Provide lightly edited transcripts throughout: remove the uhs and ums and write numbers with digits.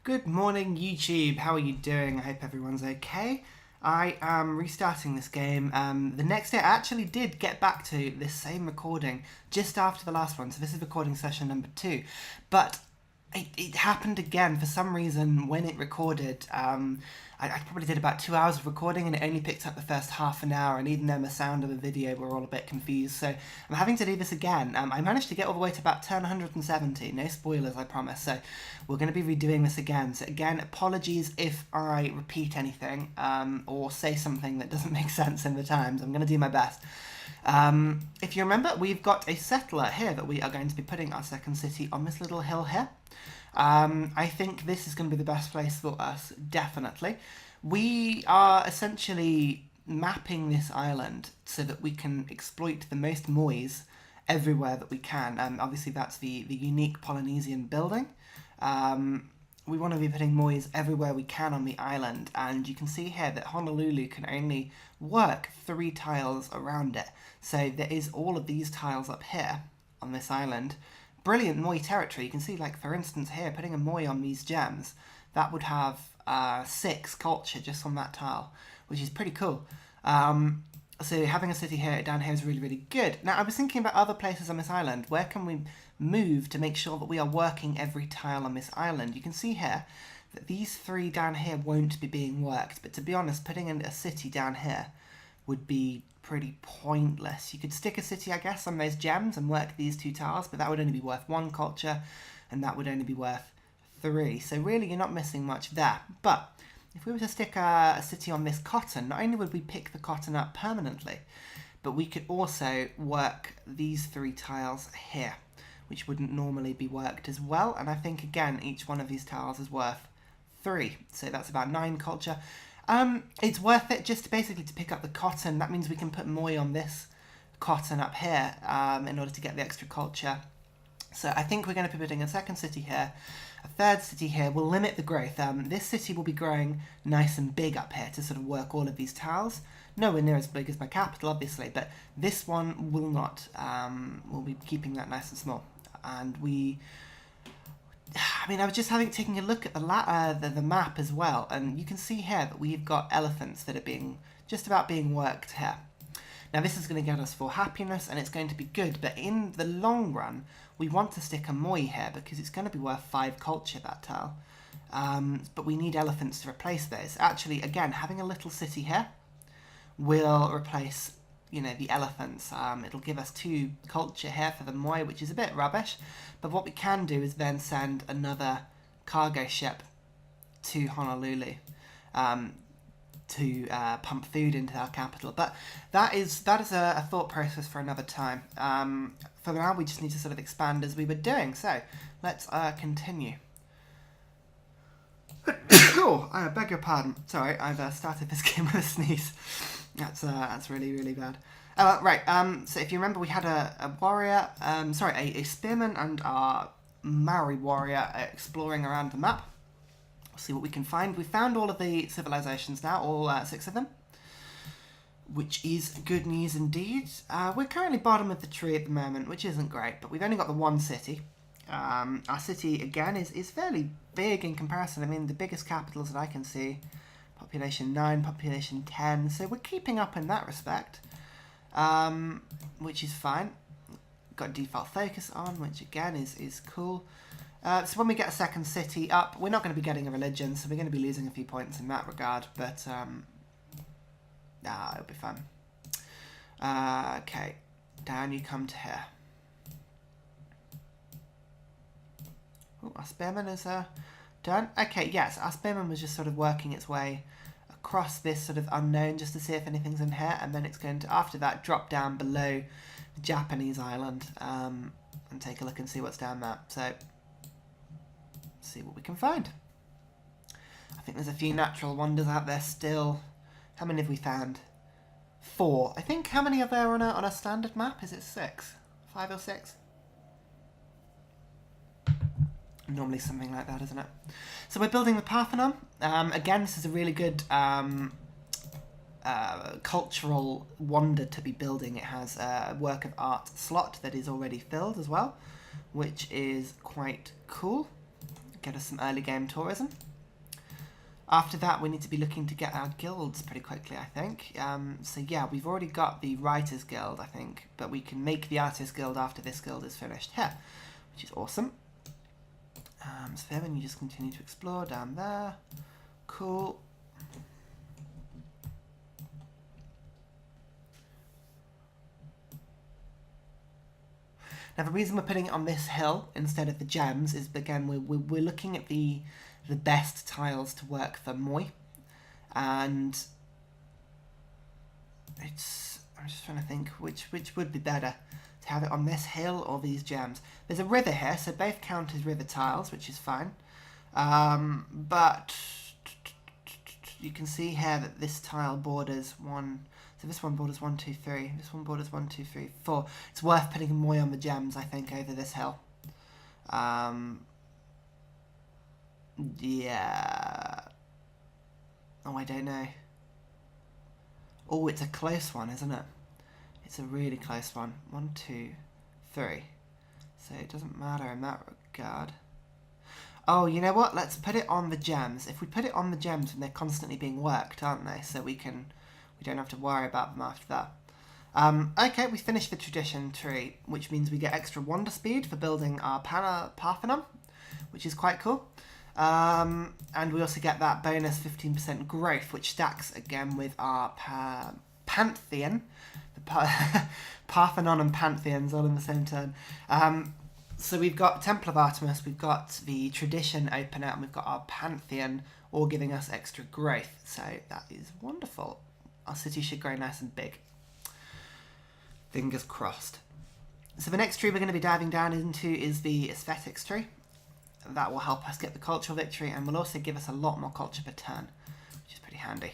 Good morning, YouTube. How are you doing? I hope everyone's okay. I am restarting this game. The next day, I actually did get back to this same recording just after the last one, so this is recording session number 2. But it happened again for some reason when it recorded. I probably did about 2 hours of recording and it only picked up the first half an hour, and even then the sound of the video were all a bit confused, so I'm having to do this again. I managed to get all the way to about turn 170, no spoilers I promise, so we're going to be redoing this again. So again, apologies if I repeat anything or say something that doesn't make sense in the times. I'm going to do my best. If you remember, we've got a settler here that we are going to be putting our second city on this little hill here. I think this is going to be the best place for us, definitely. We are essentially mapping this island so that we can exploit the most mois everywhere that we can. Obviously, that's the unique Polynesian building. We want to be putting mois everywhere we can on the island, and you can see here that Honolulu can only work 3 tiles around it. So there is all of these tiles up here on this island. Brilliant moi territory. You can see, like, for instance here, putting a moi on these gems, that would have 6 culture just on that tile, which is pretty cool. So having a city here down here is really, really good. Now, I was thinking about other places on this island. Where can we move to make sure that we are working every tile on this island? You can see here that these 3 down here won't be being worked, but to be honest, putting in a city down here would be pretty pointless. You could stick a city, I guess, on those gems and work these 2 tiles, but that would only be worth 1 culture, and that would only be worth 3. So really, you're not missing much there. But if we were to stick a city on this cotton, not only would we pick the cotton up permanently, but we could also work these 3 tiles here, which wouldn't normally be worked as well. And I think, again, each one of these tiles is worth 3. So that's about 9 culture. It's worth it just basically to pick up the cotton. That means we can put moi on this cotton up here in order to get the extra culture. So I think we're going to be putting a second city here, a third city here. We'll limit the growth. This city will be growing nice and big up here to sort of work all of these tiles. Nowhere near as big as my capital, obviously, but this one will not. We'll be keeping that nice and small. And I was just taking a look at the map as well, and you can see here that we've got elephants that are just about being worked here. Now, this is going to get us 4 happiness, and it's going to be good, but in the long run, we want to stick a moi here because it's going to be worth 5 culture, that tile. But we need elephants to replace those. Actually, again, having a little city here will replace, the elephants. It'll give us 2 culture here for the moi, which is a bit rubbish. But what we can do is then send another cargo ship to Honolulu to pump food into our capital. But that is a thought process for another time. For now, we just need to sort of expand as we were doing. So let's continue. Oh, I beg your pardon. Sorry, I've started this game with a sneeze. That's really, really bad. Right, so if you remember, we had a warrior, a spearman and our Maori warrior exploring around the map. We'll see what we can find. We found all of the civilizations now, all 6 of them, which is good news indeed. We're currently bottom of the tree at the moment, which isn't great, but we've only got the 1 city. Our city, again, is fairly big in comparison. I mean, the biggest capitals that I can see, population 9, population 10, so we're keeping up in that respect. Which is fine. Got default focus on, which again is cool. So when we get a second city up, we're not going to be getting a religion, so we're going to be losing a few points in that regard, but it'll be fun. Okay, down you come to here. Ooh, our spearman is done. Okay, yes, our spearman was just sort of working its way across this sort of unknown just to see if anything's in here, and then it's going to, after that, drop down below the Japanese island and take a look and see what's down there. So, see what we can find. I think there's a few natural wonders out there still. How many have we found? 4. I think, how many are there on a standard map? Is it 6? 5 or 6? Normally something like that, isn't it? So we're building the Parthenon. Again, this is a really good cultural wonder to be building. It has a work of art slot that is already filled as well, which is quite cool. get us some early game tourism. After that, we need to be looking to get our guilds pretty quickly, I think. So yeah, we've already got the Writers Guild, I think, but we can make the Artist Guild after this guild is finished here, which is awesome. So then you just continue to explore down there. Cool. Now the reason we're putting it on this hill instead of the gems is, again, we're looking at the best tiles to work for Moi, and I'm just trying to think which would be better, to have it on this hill or these gems. There's a river here, so both count as river tiles, which is fine. But you can see here that this tile borders one. So this one borders 1, 2, 3. This one borders 1, 2, 3, 4. It's worth putting a Moi on the gems, I think, over this hill. Yeah. Oh, I don't know. Oh, it's a close one, isn't it? It's a really close one. 1, 2, 3. So it doesn't matter in that regard. Oh, you know what? Let's put it on the gems. If we put it on the gems, then they're constantly being worked, aren't they? So we don't have to worry about them after that. Okay, we finished the tradition tree, which means we get extra wander speed for building our Parthenon, which is quite cool. And we also get that bonus 15% growth, which stacks again with our Pantheon. The Parthenon and Pantheons all in the same turn. So we've got Temple of Artemis, we've got the Tradition opener, and we've got our Pantheon, all giving us extra growth. So that is wonderful. Our city should grow nice and big. Fingers crossed. So the next tree we're going to be diving down into is the Aesthetics tree. That will help us get the cultural victory, and will also give us a lot more culture per turn, which is pretty handy.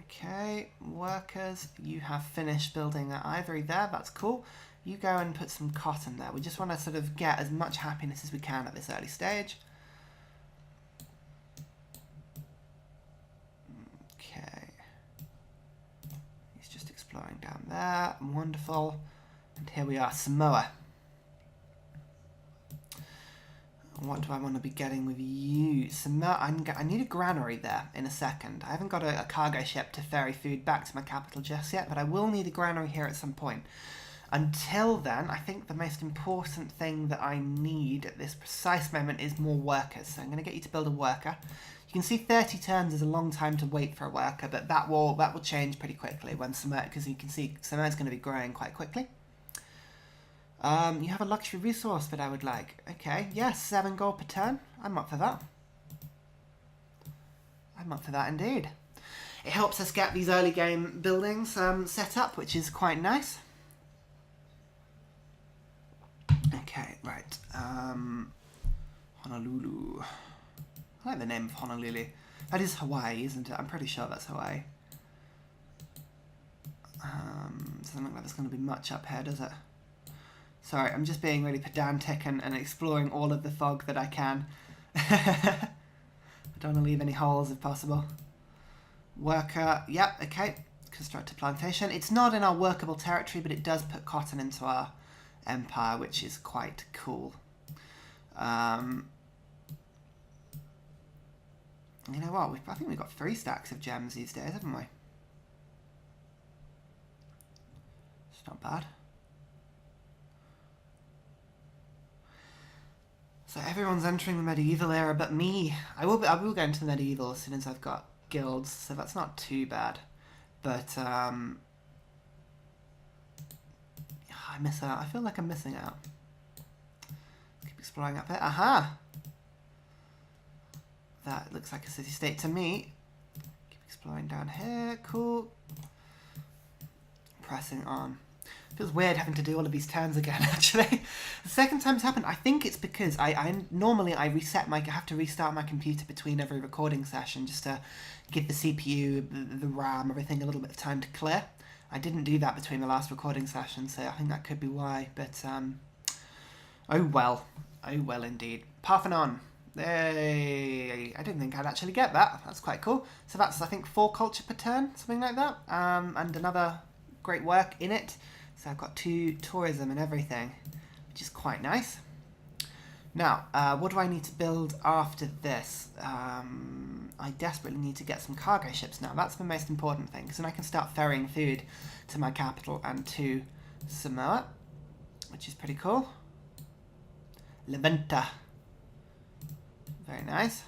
Okay, workers, you have finished building that ivory there. That's cool. You go and put some cotton there. We just want to sort of get as much happiness as we can at this early stage. Okay. He's just exploring down there. Wonderful. And here we are, Samoa. What do I want to be getting with you? Samoa, I need a granary there in a second. I haven't got a cargo ship to ferry food back to my capital just yet, but I will need a granary here at some point. Until then, I think the most important thing that I need at this precise moment is more workers. So I'm going to get you to build a worker. You can see 30 turns is a long time to wait for a worker, but that will change pretty quickly when Samoa, because you can see Samoa is going to be growing quite quickly. You have a luxury resource that I would like. Okay, yes, 7 gold per turn. I'm up for that. I'm up for that indeed. It helps us get these early game buildings set up, which is quite nice. Okay, right. Honolulu. I like the name of Honolulu. That is Hawaii, isn't it? I'm pretty sure that's Hawaii. Doesn't look like there's going to be much up here, does it? Sorry, I'm just being really pedantic and exploring all of the fog that I can. I don't want to leave any holes if possible. Worker, yep, okay. Construct a plantation. It's not in our workable territory, but it does put cotton into our empire, which is quite cool. You know what? I think we've got 3 stacks of gems these days, haven't we? It's not bad. So everyone's entering the medieval era, but me. I will go into the medieval as soon as I've got guilds, so that's not too bad. But I miss out. I feel like I'm missing out. Keep exploring up here. Aha! That looks like a city-state to me. Keep exploring down here. Cool. Pressing on. Feels weird having to do all of these turns again, actually. The second time it's happened, I think it's because normally I have to restart my computer between every recording session just to give the CPU, the RAM, everything a little bit of time to clear. I didn't do that between the last recording session, so I think that could be why, but oh well. Oh well indeed. Parthenon. Hey, I didn't think I'd actually get that. That's quite cool. So that's, I think, 4 culture per turn, something like that. And another great work in it. So I've got 2 tourism and everything, which is quite nice. Now, what do I need to build after this? I desperately need to get some cargo ships now. That's the most important thing, because then I can start ferrying food to my capital and to Samoa, which is pretty cool. Leventa. Very nice.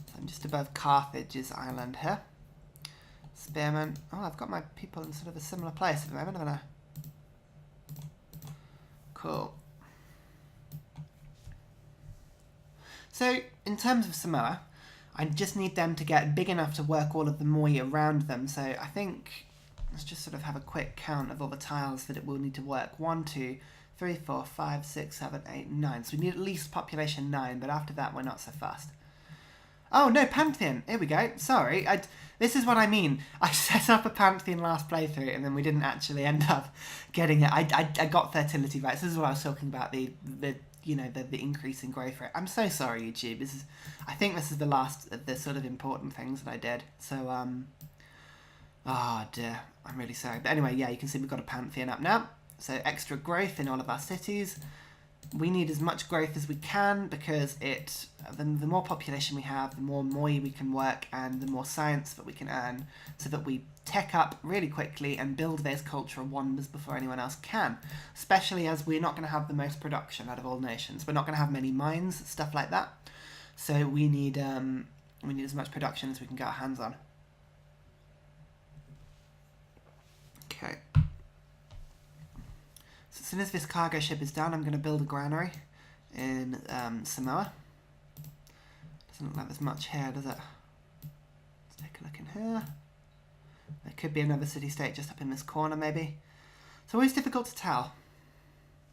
So I'm just above Carthage's island here. Spearman. Oh, I've got my people in sort of a similar place at the moment, haven't I? Cool. So, in terms of Samoa, I just need them to get big enough to work all of the moi around them. So I think, let's just sort of have a quick count of all the tiles that it will need to work. 1, 2, 3, 4, 5, 6, 7, 8, 9. So we need at least population 9, but after that we're not so fast. Oh, no, Pantheon. Here we go. Sorry. This is what I mean. I set up a Pantheon last playthrough and then we didn't actually end up getting it. I got fertility rights. This is what I was talking about, the increase in growth rate. I'm so sorry, YouTube. I think this is the last of the sort of important things that I did. So, oh dear. I'm really sorry. But anyway, yeah, you can see we've got a Pantheon up now. So extra growth in all of our cities. We need as much growth as we can because the more population we have, the more moi we can work and the more science that we can earn, so that we tech up really quickly and build those cultural wonders before anyone else can. Especially as we're not going to have the most production out of all nations. We're not going to have many mines, stuff like that. So we need as much production as we can get our hands on. Okay. As soon as this cargo ship is done, I'm going to build a granary in Samoa. Doesn't look like there's much here, does it? Let's take a look in here. There could be another city-state just up in this corner, maybe. It's always difficult to tell.